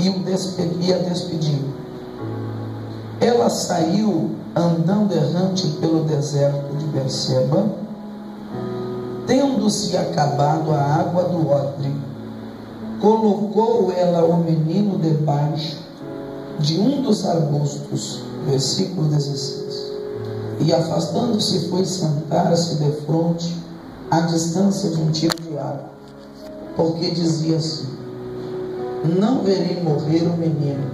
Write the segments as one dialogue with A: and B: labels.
A: e a despediu. Ela saiu andando errante pelo deserto de Berseba, tendo-se acabado a água do odre, colocou ela o menino debaixo de um dos arbustos, versículo 16, e afastando-se foi sentar-se defronte, à distância de um tiro de água, porque dizia assim: não verei morrer o menino.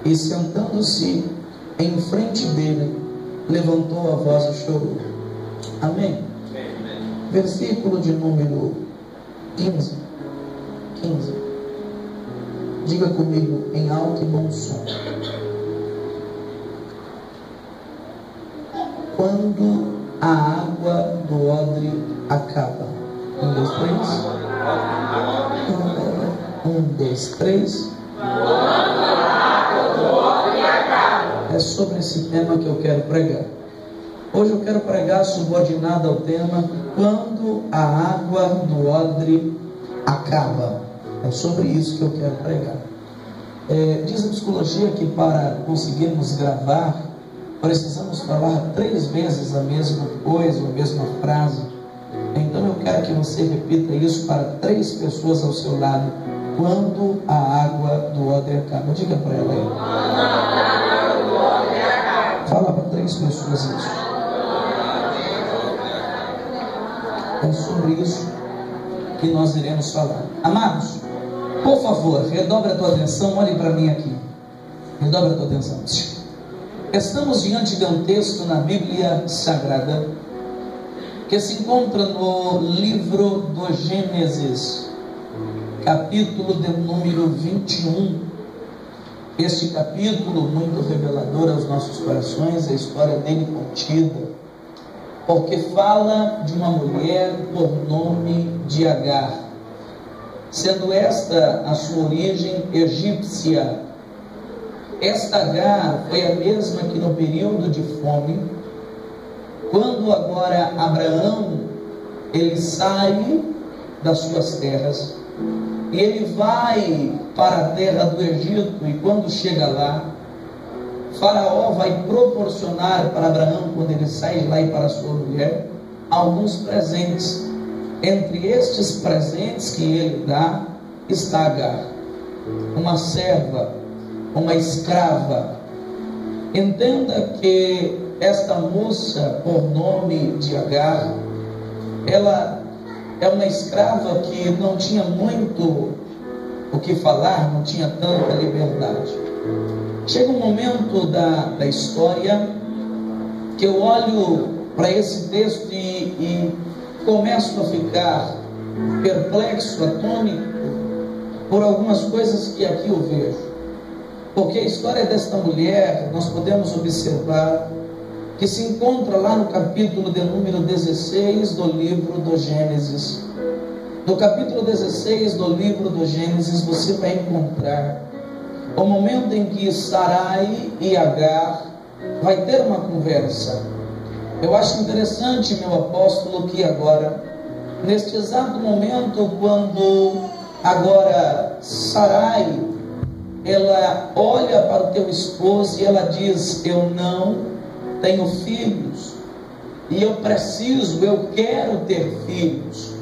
A: E sentando-se em frente dele, levantou a voz e chorou. Amém? Versículo de número 15. Diga comigo em alto e bom som. Quando a água do odre acaba. 1, 2, 3. 1, 2, 3. É sobre esse tema que eu quero pregar. Hoje eu quero pregar subordinado ao tema quando a água do odre acaba. É sobre isso que eu quero pregar. Diz a psicologia que para conseguirmos gravar, precisamos falar 3 vezes a mesma coisa, a mesma frase. Então eu quero que você repita isso para 3 pessoas ao seu lado. Quando a água do odre acaba. Diga para ela aí. Fala para 3 pessoas isso. É sobre isso que nós iremos falar. Amados, por favor, redobre a tua atenção, olhe para mim aqui. Redobre a tua atenção. Estamos diante de um texto na Bíblia Sagrada que se encontra no livro do Gênesis, capítulo de número 21. Este capítulo, muito revelador aos nossos corações, a história dele contida, porque fala de uma mulher por nome de Agar, sendo esta a sua origem egípcia. Esta Agar foi a mesma que no período de fome, quando agora Abraão, ele sai das suas terras, e ele vai para a terra do Egito, e quando chega lá, Faraó vai proporcionar para Abraão, quando ele sai de lá e para a sua mulher, alguns presentes. Entre estes presentes que ele dá, está Agar, uma serva, uma escrava. Entenda que esta moça, por nome de Agar, ela é uma escrava que não tinha muito o que falar, não tinha tanta liberdade. Chega um momento da história que eu olho para esse texto e começo a ficar perplexo, atônito, por algumas coisas que aqui eu vejo. Porque a história desta mulher, nós podemos observar que se encontra lá no capítulo de número 16 do livro do Gênesis. No capítulo 16 do livro do Gênesis, você vai encontrar o momento em que Sarai e Agar vai ter uma conversa. Eu acho interessante, meu apóstolo, que agora, neste exato momento, quando agora Sarai, ela olha para o teu esposo e ela diz: eu não tenho filhos, e eu quero ter filhos.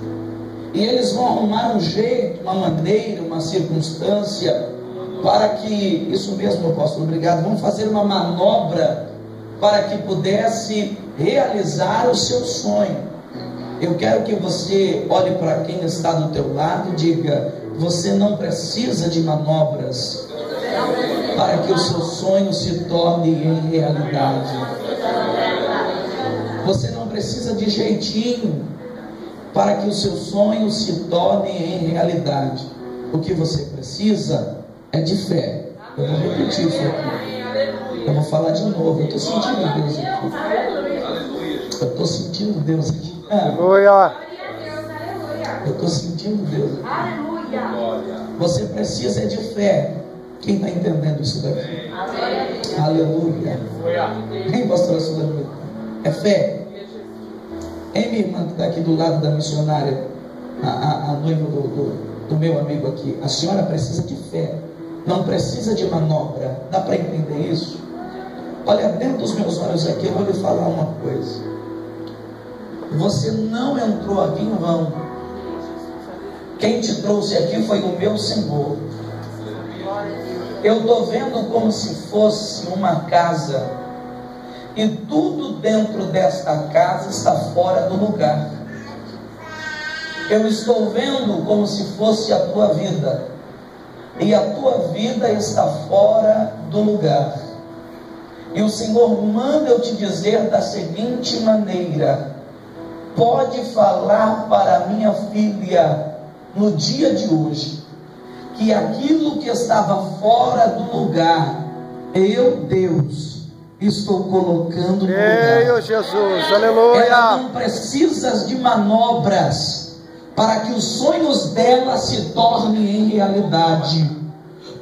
A: E eles vão arrumar um jeito, uma maneira, uma circunstância, para que, isso mesmo, apóstolo, obrigado, vamos fazer uma manobra para que pudesse realizar o seu sonho. Eu quero que você olhe para quem está do teu lado e diga: você não precisa de manobras para que o seu sonho se torne em realidade. Você não precisa de jeitinho para que o seu sonho se torne em realidade. O que você precisa é de fé. Eu vou repetir isso aqui. Eu vou falar de novo. Eu estou sentindo Deus aqui. Eu estou sentindo Deus aqui.
B: Aleluia.
A: Eu estou sentindo Deus aqui. Você precisa de fé. Quem está entendendo isso daqui? Aleluia. Quem, pastora Sulânia? É fé. Hein, minha irmã que está aqui do lado da missionária, a noiva do meu amigo aqui? A senhora precisa de fé. não precisa de manobra. Dá para entender isso? Olha, dentro dos meus olhos aqui, eu vou lhe falar uma coisa. Você não entrou aqui em vão. Quem te trouxe aqui foi o meu Senhor. Eu estou vendo como se fosse uma casa, e tudo dentro desta casa está fora do lugar. Eu estou vendo como se fosse a tua vida, e a tua vida está fora do lugar. E o Senhor manda eu te dizer da seguinte maneira: pode falar para a minha filha no dia de hoje, que aquilo que estava fora do lugar, eu, Deus, estou colocando no lugar.
B: Ei, Jesus, aleluia.
A: Ela não precisa de manobras para que os sonhos dela se tornem em realidade,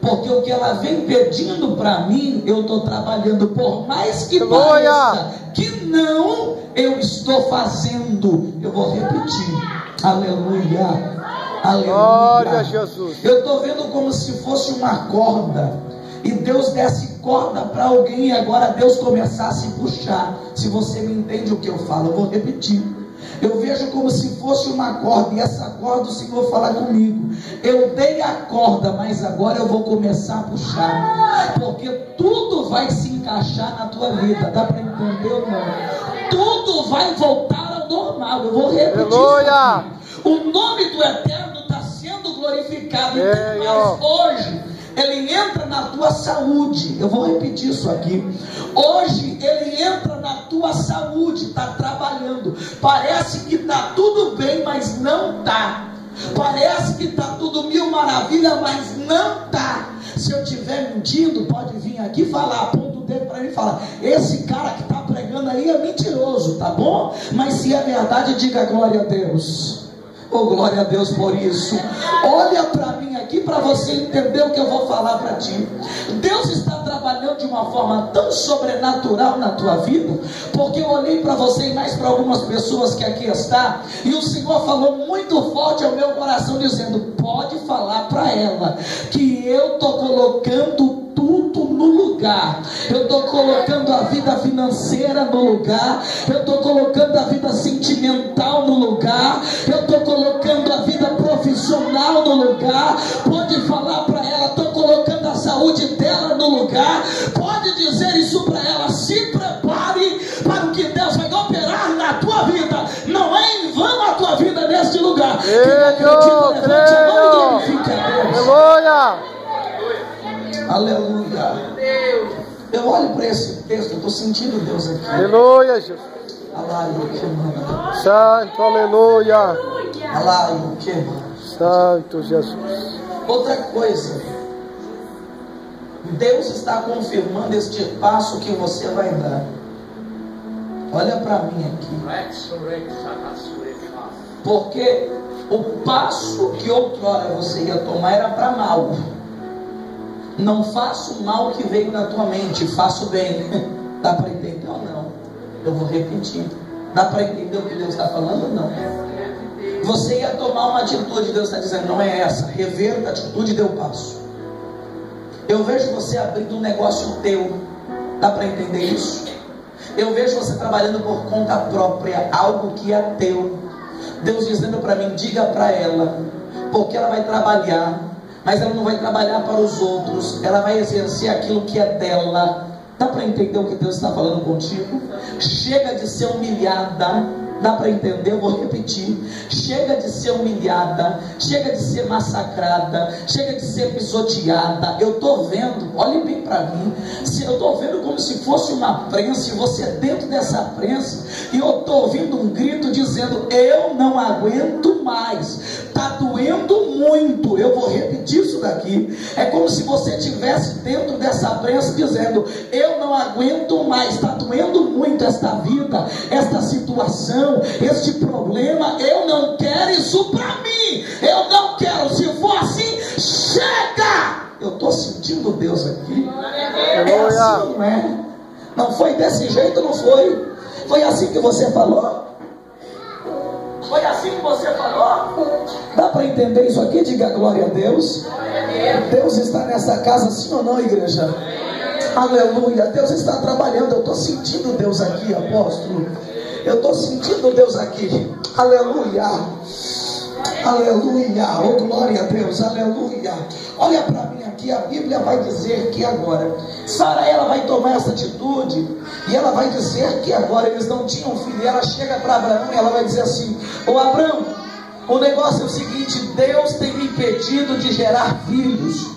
A: porque o que ela vem pedindo para mim, eu estou trabalhando, por mais que pareça que não, eu estou fazendo. Eu vou repetir, aleluia, aleluia.
B: Glória a Jesus.
A: Eu estou vendo como se fosse uma corda, e Deus desse corda para alguém, e agora Deus começasse a puxar. Se você me entende o que eu falo, eu vou repetir. Eu vejo como se fosse uma corda, e essa corda o Senhor fala comigo. Eu dei a corda, mas agora eu vou começar a puxar, porque tudo vai se encaixar na tua vida. Dá para entender ou não? Tudo vai voltar ao normal. Eu vou repetir isso aqui. O nome do Eterno está sendo glorificado. Mas hoje Ele entra na tua saúde. Eu vou repetir isso aqui. Hoje Ele entra na tua saúde. Está trabalhando. Parece que está tudo bem, mas não está. Parece que está tudo mil maravilha, mas não está. Se eu estiver mentindo, pode vir aqui falar, aponta o dedo para mim e falar: esse cara que está pregando aí é mentiroso, tá bom? Mas se é verdade, diga glória a Deus. Oh, glória a Deus por isso. Olha para mim aqui para você entender o que eu vou falar para ti. Deus está trabalhando de uma forma tão sobrenatural na tua vida, porque eu olhei para você e mais para algumas pessoas que aqui está, e o Senhor falou muito forte ao meu coração, dizendo: pode falar para ela que eu estou colocando tudo no lugar. Eu estou colocando a vida financeira no lugar. Eu estou colocando a vida sentimental no lugar. Eu estou colocando a vida profissional no lugar. Pode falar para ela: estou colocando a saúde dela no lugar. Pode dizer isso para ela: se prepare para o que Deus vai operar na tua vida. Não é em vão a tua vida neste lugar. Quem acredita, levante a mão e glorifique a Deus.
B: Aleluia.
A: Aleluia. Eu olho para esse texto, eu estou sentindo Deus aqui.
B: Aleluia, Jesus.
A: Aleluia.
B: Santo, aleluia.
A: Aleluia.
B: Santo Jesus.
A: Outra coisa, Deus está confirmando este passo que você vai dar. Olha para mim aqui. Porque o passo que outrora você ia tomar era para mal. Não faça o mal que veio na tua mente, faça o bem. Dá para entender ou não? Eu vou repetir. Dá para entender o que Deus está falando ou não? Você ia tomar uma atitude, Deus está dizendo: não é essa. Reverta a atitude e dê o passo. Eu vejo você abrindo um negócio teu. Dá para entender isso? Eu vejo você trabalhando por conta própria, algo que é teu. Deus dizendo para mim: diga para ela, porque ela vai trabalhar, mas ela não vai trabalhar para os outros, ela vai exercer aquilo que é dela. Dá para entender o que Deus está falando contigo? Chega de ser humilhada. Dá para entender? Eu vou repetir. Chega de ser humilhada, chega de ser massacrada, chega de ser pisoteada. Eu estou vendo, olhe bem para mim, eu estou vendo como se fosse uma prensa, e você dentro dessa prensa, e eu estou ouvindo um grito dizendo: eu não aguento mais, está doendo muito. Eu vou repetir isso daqui. É como se você estivesse dentro dessa prensa dizendo: eu não aguento mais, está doendo muito esta vida, esta situação, este problema. Eu não quero isso para mim, eu não quero. Se for assim, chega. Eu estou sentindo Deus aqui. É assim, não é? Não foi desse jeito, não foi? Foi assim que você falou? Foi assim que você falou? Dá para entender isso aqui? Diga glória a Deus. Deus está nessa casa, sim ou não, igreja? Aleluia. Deus está trabalhando. Eu estou sentindo Deus aqui, apóstolo. Eu estou sentindo Deus aqui. Aleluia. Aleluia. Oh, glória a Deus. Aleluia. Olha para mim aqui. A Bíblia vai dizer que agora Sara, ela vai tomar essa atitude, e ela vai dizer que agora eles não tinham filho. E ela chega para Abraão e ela vai dizer assim: ô Abraão, o negócio é o seguinte: Deus tem me impedido de gerar filhos.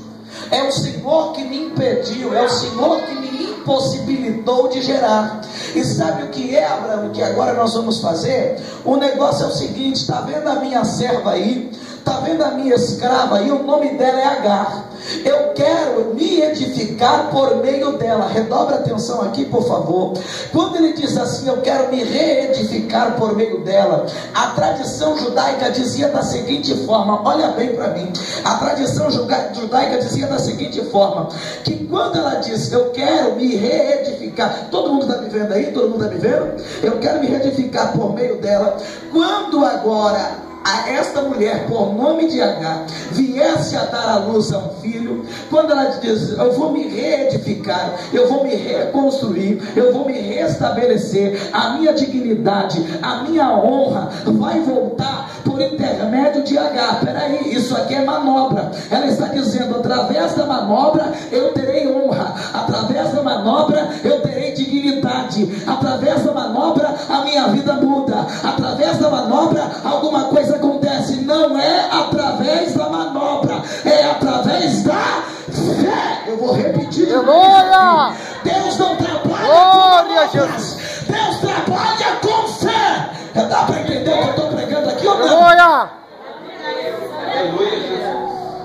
A: É o Senhor que me impediu, é o Senhor que me impossibilitou de gerar. E sabe o que é, Abraão, que agora nós vamos fazer? O negócio é o seguinte: está vendo a minha serva aí? Está vendo a minha escrava aí? O nome dela é Agar. Eu quero me edificar por meio dela. Redobre a atenção aqui, por favor. Quando ele diz assim: eu quero me reedificar por meio dela, a tradição judaica dizia da seguinte forma, olha bem para mim, a tradição judaica dizia da seguinte forma, que quando ela diz eu quero me reedificar, todo mundo está me vendo aí? Todo mundo está me vendo? Eu quero me reedificar por meio dela. Quando agora a esta mulher, por nome de Agar, viesse a dar à luz a um filho, quando ela diz eu vou me reedificar, eu vou me reconstruir, eu vou me restabelecer, a minha dignidade, a minha honra vai voltar por intermédio de Agar. Peraí, isso aqui é manobra. Ela está dizendo: através da manobra eu terei honra, através da manobra eu terei dignidade, através da manobra a minha vida muda, através da manobra alguma coisa acontece. Não é através da manobra, é através da fé. Eu vou repetir.
B: Aleluia!
A: Deus não trabalha
B: Glória
A: com obras, Deus trabalha com fé. Dá para entender o que eu estou pregando aqui ou não?
B: Aleluia!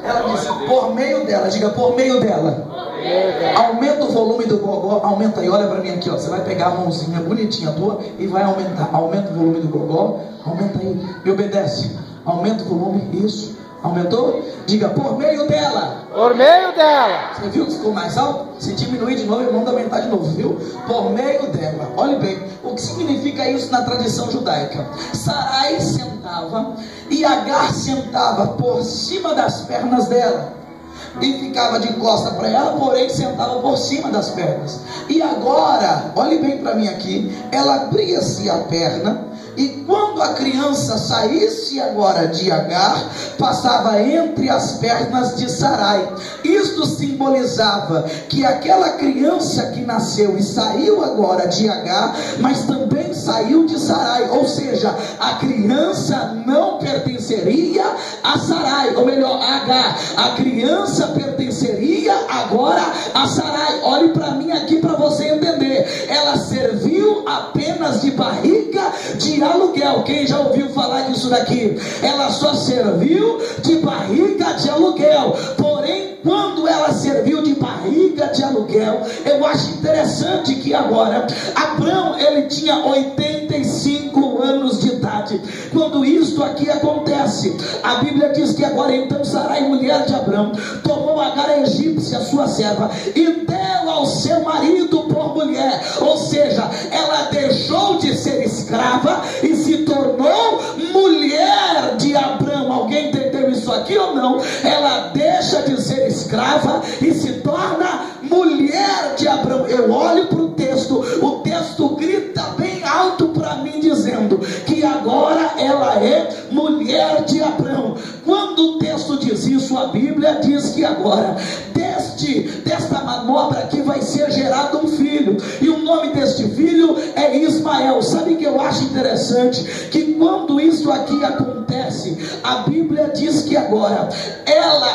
A: Ela disse por meio dela. Diga por meio dela. Aumenta o volume do gogó. Aumenta aí, olha para mim aqui, ó. Você vai pegar a mãozinha bonitinha tua e vai aumentar. Aumenta o volume do gogó. Aumenta aí, me obedece. Aumenta o volume, isso. Aumentou? Diga por meio dela.
B: Por meio dela.
A: Você viu que ficou mais alto? Se diminuir de novo, eu mando aumentar de novo, viu? Por meio dela. Olhe bem, o que significa isso na tradição judaica? Sarai sentava e Agar sentava por cima das pernas dela e ficava de costa para ela, porém sentava por cima das pernas. E agora, olhe bem para mim aqui, ela abria-se a perna, e quando a criança saísse agora de Agar, passava entre as pernas de Sarai. Isto simbolizava que aquela criança que nasceu e saiu agora de Agar, mas também saiu de Sarai, ou seja, a criança não pertenceria a Sarai, ou melhor, a Agar. A criança pertenceria agora a Sarai. Olhe para mim aqui para você entender. Ela serviu apenas de barriga de aluguel. Quem já ouviu falar disso daqui? Ela só serviu de barriga de aluguel. Porém, quando ela serviu de barriga de aluguel, eu acho interessante que agora Abraão, ele tinha 85 anos de idade quando isto aqui acontece. A Bíblia diz que agora então Sarai, mulher de Abraão, tomou Agar a egípcia, sua serva, e deu ao seu marido por mulher. Ou seja, ela deixou de ser escrava e se tornou mulher de Abraão. Alguém entendeu isso aqui ou não? Ela deixa de ser escrava e se torna mulher de Abraão. Eu olho para o texto grita bem alto para mim dizendo que agora ela é mulher de Abraão. Quando o texto diz isso, a Bíblia diz que agora desta manobra aqui vai ser gerado um filho, e o nome deste filho é Ismael. Sabe o que eu acho interessante? Que quando isso aqui acontece, a Bíblia diz que agora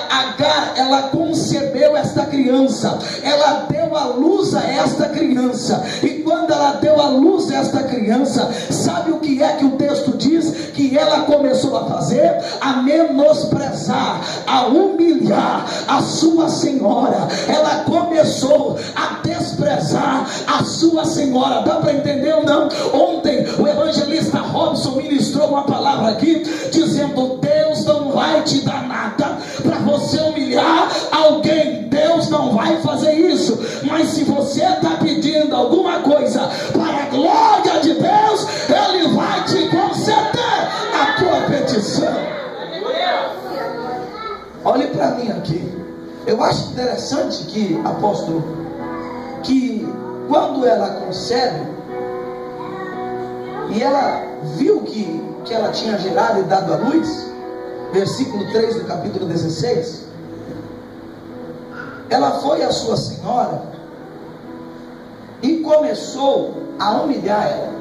A: Agar, ela concebeu esta criança, ela deu a luz a esta criança, e quando ela deu a luz a esta criança, sabe o que é que o texto diz que ela começou a fazer? A menosprezar, a humilhar a sua senhora. Ela começou a desprezar a sua senhora. Dá para entender ou não? Ontem o evangelista Robson ministrou uma palavra aqui dizendo: Deus não vai te dar nada para você humilhar alguém. Deus não vai fazer isso. Mas se você está pedindo alguma coisa para a glória de Deus, Ele vai te conceder. A mim aqui. Eu acho interessante que, apóstolo, que quando ela concebe, e ela viu que ela tinha gerado e dado à luz, versículo 3 do capítulo 16, ela foi à sua senhora e começou a humilhar ela.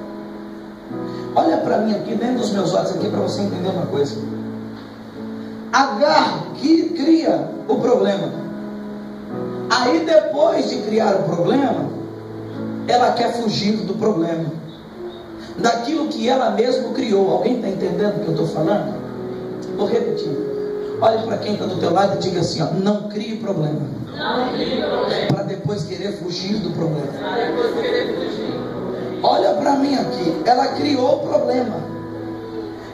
A: Olha para mim aqui, dentro dos meus olhos aqui, para você entender uma coisa. Agar que cria o problema. Aí depois de criar o problema, ela quer fugir do problema, daquilo que ela mesma criou. Alguém está entendendo o que eu estou falando? Vou repetir. Olhe para quem está do teu lado e diga assim, ó, não crie problema. Não crie problema. Para depois querer fugir do problema. Para depois querer fugir. Olha para mim aqui. Ela criou o problema.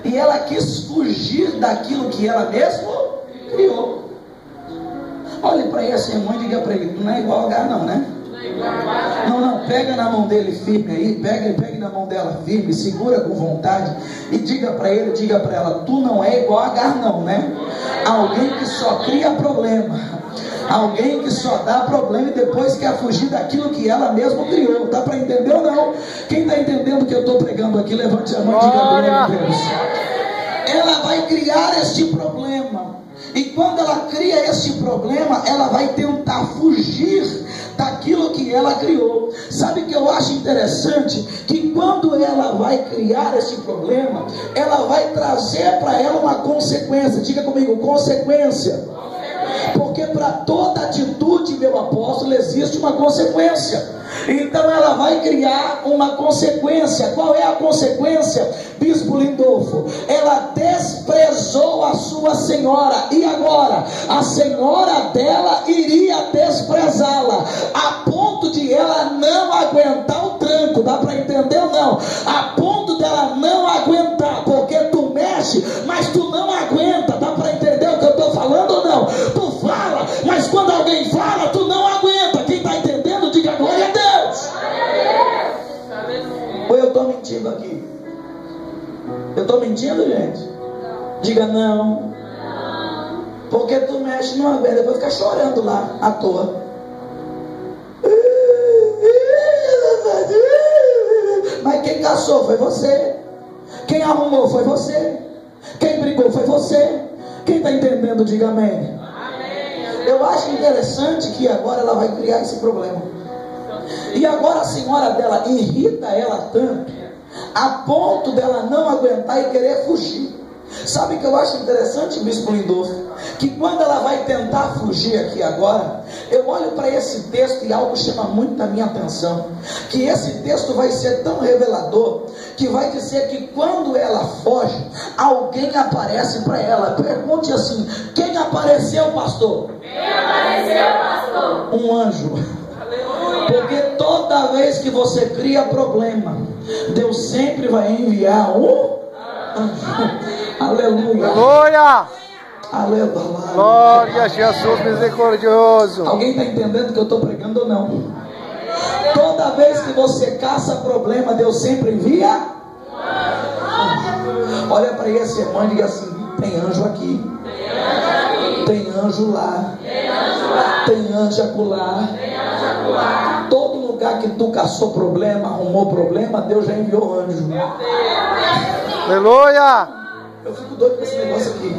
A: E ela quis fugir daquilo que ela mesma criou. Olhe para esse irmão e diga para ele, não é igual a Agar não, né? Não, pega na mão dele firme aí, pegue na mão dela firme, segura com vontade e diga para ele, diga para ela, tu não é igual a Agar não, né? Alguém que só cria problema, alguém que só dá problema e depois quer fugir daquilo que ela mesma criou. Dá para entender ou não? Quem está entendendo o que eu estou pregando aqui, levante a mão e diga glória a Deus. Ela vai criar este problema. E quando ela cria este problema, ela vai tentar fugir daquilo que ela criou. Sabe o que eu acho interessante? Que quando ela vai criar esse problema, ela vai trazer para ela uma consequência. Diga comigo, consequência. Porque para toda atitude, meu apóstolo, existe uma consequência. Então ela vai criar uma consequência. Qual é a consequência, Bispo Lindolfo? Ela desprezou a sua senhora. E agora? A senhora dela iria desprezá-la, a ponto de ela não aguentar o tranco. Dá para entender ou não? A ponto dela não aguentar. Porque tu mexe, mas tu não aguenta. Dá para entender o que eu estou falando ou não? Tu fala, mas quando alguém fala, tu não aguenta. Quem está entendendo, diga glória a Deus. Ou eu estou mentindo aqui? Eu estou mentindo, gente? Diga não. Porque tu mexe numa vez, depois fica chorando lá à toa. Mas quem caçou foi você. Quem arrumou foi você. Quem brigou foi você. Quem está entendendo, diga amém. Eu acho interessante que agora ela vai criar esse problema. E agora a senhora dela irrita ela tanto, a ponto dela não aguentar e querer fugir. Sabe o que eu acho interessante, Bispo Lindolfo? Que quando ela vai tentar fugir aqui agora, eu olho para esse texto e algo chama muito a minha atenção. Que esse texto vai ser tão revelador, que vai dizer que quando ela foge, alguém aparece para ela. Pergunte assim, quem apareceu, pastor? Quem apareceu, pastor? Um anjo. Porque toda vez que você cria problema, Deus sempre vai enviar um anjo. Aleluia.
B: Aleluia.
A: Aleluia.
B: Glória a Jesus misericordioso.
A: Alguém está entendendo o que eu estou pregando ou não? Toda vez que você caça problema, Deus sempre envia anjo. Olha para esse irmão e diga assim, tem anjo aqui, tem anjo lá, tem anjo acolá. Todo lugar que tu caçou problema, arrumou problema, Deus já enviou anjo.
B: Aleluia.
A: Eu fico doido com esse negócio aqui.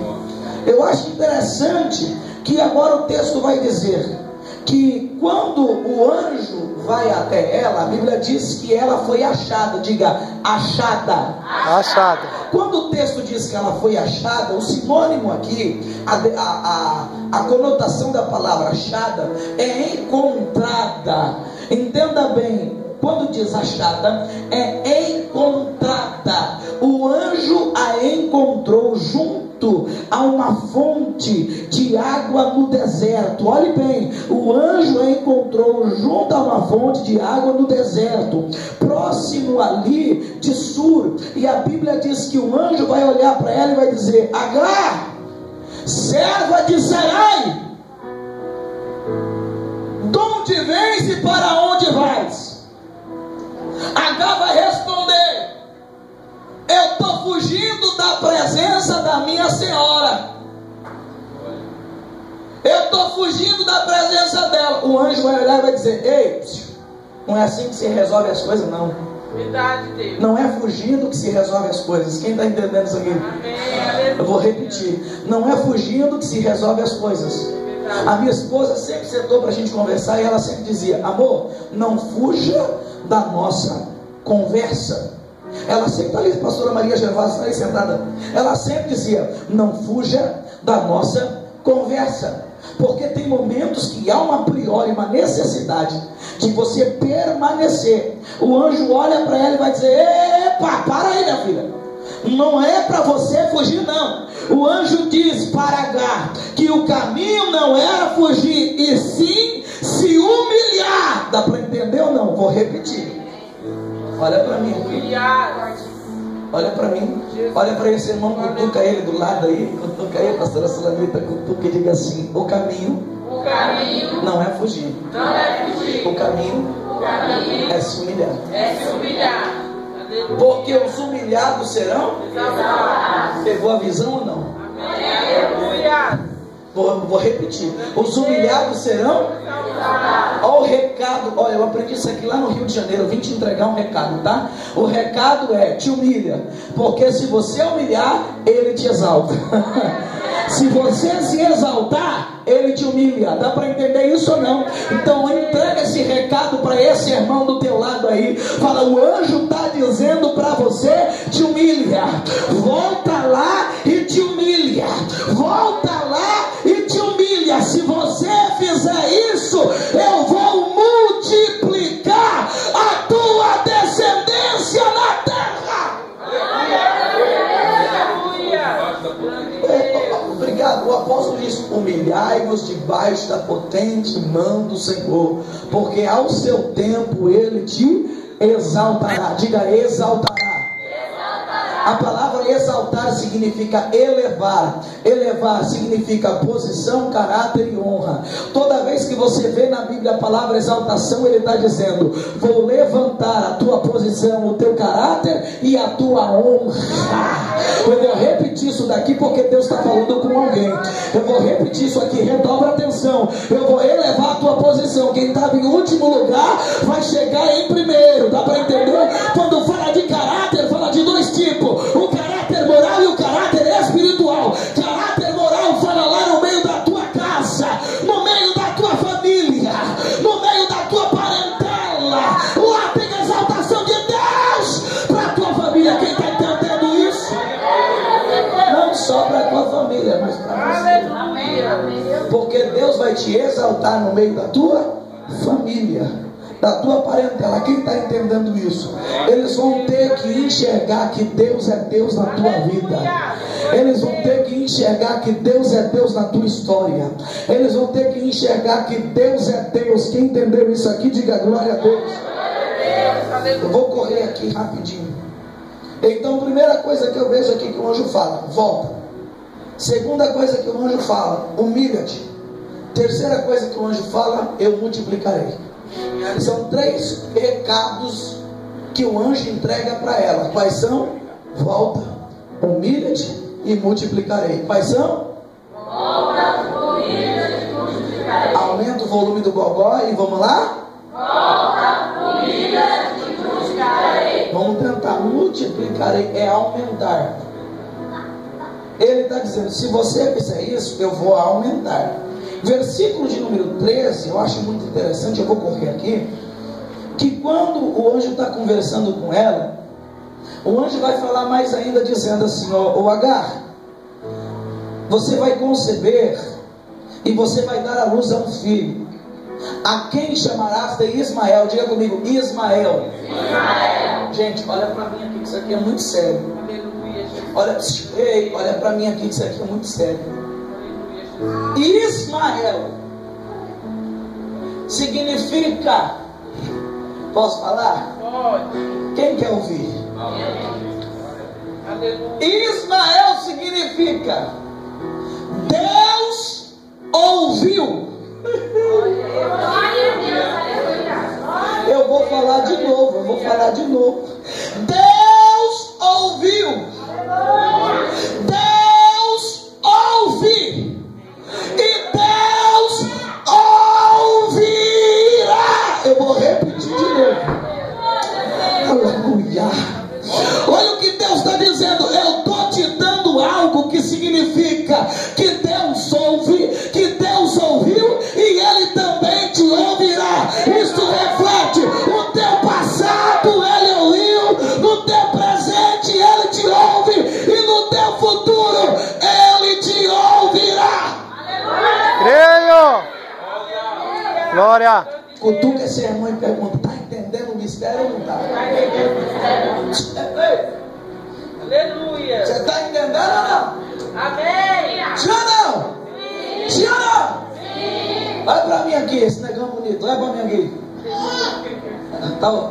A: Eu acho interessante que agora o texto vai dizer que quando o anjo vai até ela, a Bíblia diz que ela foi achada. Diga, achada.
B: Achada.
A: Quando o texto diz que ela foi achada, o sinônimo aqui, a conotação da palavra achada é encontrada. Entenda bem, quando diz achada, é encontrada. O anjo a encontrou junto a uma fonte de água no deserto. Olhe bem, o anjo a encontrou junto a uma fonte de água no deserto, próximo ali de Sur. E a Bíblia diz que o anjo vai olhar para ela e vai dizer, Agar, serva de Sarai, de onde vens e para onde vais? Agar vai responder, eu estou fugindo da presença da minha senhora. Eu estou fugindo da presença dela. O anjo vai olhar e vai dizer: ei, não é assim que se resolve as coisas, não.
C: Verdade, Deus.
A: Não é fugindo que se resolve as coisas. Quem está entendendo isso aqui?
C: Amém.
A: Eu vou repetir. Não é fugindo que se resolve as coisas. A minha esposa sempre sentou para a gente conversar e ela sempre dizia: amor, não fuja da nossa conversa. Ela sempre está ali, a pastora Maria Gervásio está ali sentada. Ela sempre dizia: não fuja da nossa conversa. Porque tem momentos que há uma priori, uma necessidade de você permanecer. O anjo olha para ela e vai dizer: epa, para aí, minha filha. Não é para você fugir, não. O anjo diz para Agar que o caminho não era fugir, e sim se humilhar. Dá para entender ou não? Vou repetir. Olha para mim aqui. Olha para mim. Olha para esse irmão, cutuca ele do lado aí. Cutuca aí, pastora Sulamita, cutuca e diga assim: o caminho não é fugir. O caminho é se humilhar. Porque os humilhados serão? Pegou a visão ou não? Vou repetir. Os humilhados serão? Olha o recado. Olha, eu aprendi isso aqui lá no Rio de Janeiro. Eu vim te entregar um recado, tá? O recado é: te humilha. Porque se você humilhar, ele te exalta. Se você se exaltar, ele te humilha. Dá para entender isso ou não? Então entrega esse recado para esse irmão do teu lado aí. Fala: o anjo está dizendo para você: te humilha. Volta lá e te humilha. Volta lá e te humilha. Se você fizer isso, eu vou multiplicar a tua descendência na terra. Obrigado. O apóstolo diz: humilhai-vos debaixo da potente mão do Senhor, porque ao seu tempo ele te exaltará. Diga: exaltará. A palavra exaltar significa elevar. Elevar significa posição, caráter e honra. Toda vez que você vê na Bíblia a palavra exaltação, ele está dizendo: vou levantar a tua posição, o teu caráter e a tua honra. Eu vou repetir isso daqui porque Deus está falando com alguém. Eu vou repetir isso aqui, redobra atenção. Eu vou elevar a tua posição. Quem estava em último lugar vai chegar em primeiro. Dá para entender? Quando fala de caráter, fala de dois tipos: o caráter moral e o caráter espiritual. Caráter moral fala lá no meio da tua casa, no meio da tua família, no meio da tua parentela. Lá tem a exaltação de Deus para a tua família. Quem está entendendo isso? Não só para a tua família, mas para você. Porque Deus vai te exaltar no meio da tua família, da tua parentela. Quem está entendendo isso? Eles vão ter que enxergar que Deus é Deus na tua vida. Eles vão ter que enxergar que Deus é Deus na tua história. Eles vão ter que enxergar que Deus é Deus. Quem entendeu isso aqui, diga glória a Deus. Eu vou correr aqui rapidinho. Então, primeira coisa que eu vejo aqui que o anjo fala: volta. Segunda coisa que o anjo fala: humilha-te. Terceira coisa que o anjo fala: eu multiplicarei. São três recados que o anjo entrega para ela. Quais são? Volta, humilha-te e multiplicarei. Quais são?
C: Volta, humilha-te e multiplicarei.
A: Aumenta o volume do gogó e vamos lá?
C: Volta, humilha-te e multiplicarei.
A: Vamos tentar. Multiplicarei é aumentar. Ele está dizendo: se você fizer isso, eu vou aumentar. Versículo de número 13, eu acho muito interessante, eu vou correr aqui, que quando o anjo está conversando com ela, o anjo vai falar mais ainda, dizendo assim: ó Agar, você vai conceber e você vai dar à luz a um filho, a quem chamarás de Ismael. Diga comigo: Ismael. Gente, olha para mim aqui, que isso aqui é muito sério. Olha para mim aqui, que isso aqui é muito sério. Ismael significa, posso falar?
C: Pode.
A: Quem quer ouvir?
C: Aleluia.
A: Ismael significa Deus ouviu. Eu vou falar de novo, Deus ouviu. Deus ouve. E Deus
B: Glória.
A: Cutuca esse irmão e pergunta: está entendendo o mistério ou não está?
C: Aleluia.
A: Você está entendendo ou não?
C: Amém.
A: Sim ou não? Sim ou não? Olha para mim aqui, esse negão bonito. Olha para mim aqui.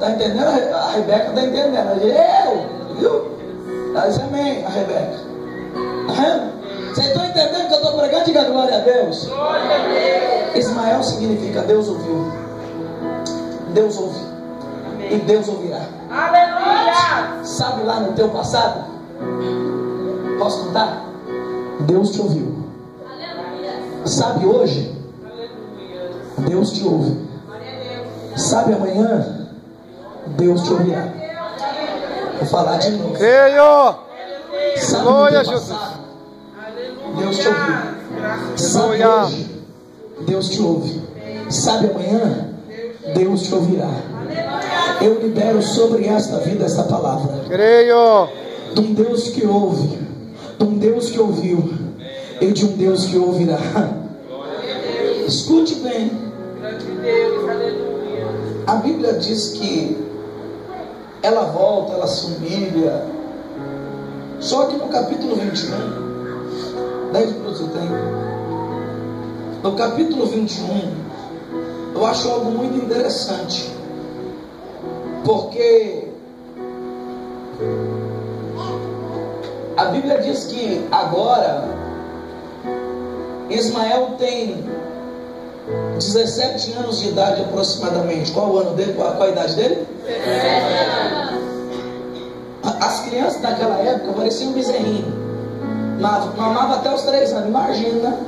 A: Tá entendendo? A Rebeca está entendendo. Eu, viu? Diz amém, a Rebeca. Vocês estão entendendo que eu estou pregando? Diga glória a Deus.
C: Glória a Deus.
A: Ismael significa Deus ouviu. Deus ouve. E Deus ouvirá.
C: Aleluia.
A: Sabe lá no teu passado? Posso contar? Deus te ouviu. Sabe hoje? Deus te ouve. Sabe amanhã? Deus te ouvirá. Vou falar de novo.
B: Creio.
A: Sabe
B: Glória a
A: no teu
B: Jesus.
A: passado? Deus te ouviu. Sabe
B: Aleluia.
A: hoje? Deus te ouve. Sabe amanhã? Deus te ouvirá. Eu libero sobre esta vida esta palavra.
B: Creio.
A: De um Deus que ouve, de um Deus que ouviu e de um Deus que ouvirá. Escute bem. A Bíblia diz que ela volta, ela se humilha. Só que no capítulo 21, 10 minutos eu tenho. No capítulo 21, eu acho algo muito interessante. Porque a Bíblia diz que agora Ismael tem 17 anos de idade aproximadamente. Qual o ano dele? Qual a idade dele? 17 anos. As crianças daquela época pareciam um bezerrinho. Mamava até os 3 anos, imagina, né?